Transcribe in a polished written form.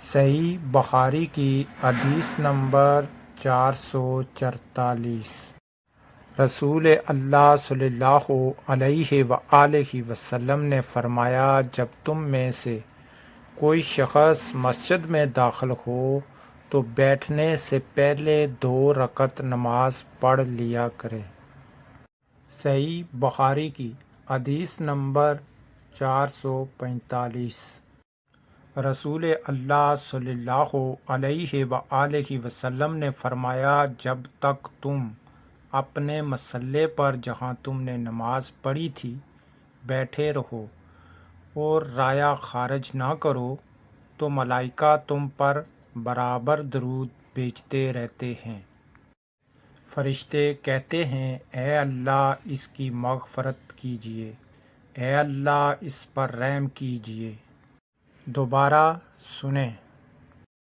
صحیح بخاری کی حدیث نمبر 444۔ رسول اللہ صلی اللہ علیہ وآلہ وسلم نے فرمایا، جب تم میں سے کوئی شخص مسجد میں داخل ہو تو بیٹھنے سے پہلے 2 رکعت نماز پڑھ لیا کرے۔ صحیح بخاری کی حدیث نمبر 445۔ رسول اللہ صلی اللہ علیہ وآلہ وسلم نے فرمایا، جب تک تم اپنے مصلے پر جہاں تم نے نماز پڑھی تھی بیٹھے رہو اور رایا خارج نہ کرو تو ملائکہ تم پر برابر درود بھیجتے رہتے ہیں۔ فرشتے کہتے ہیں، اے اللہ اس کی مغفرت کیجیے، اے اللہ اس پر رحم کیجیے۔ دوبارہ سنیں۔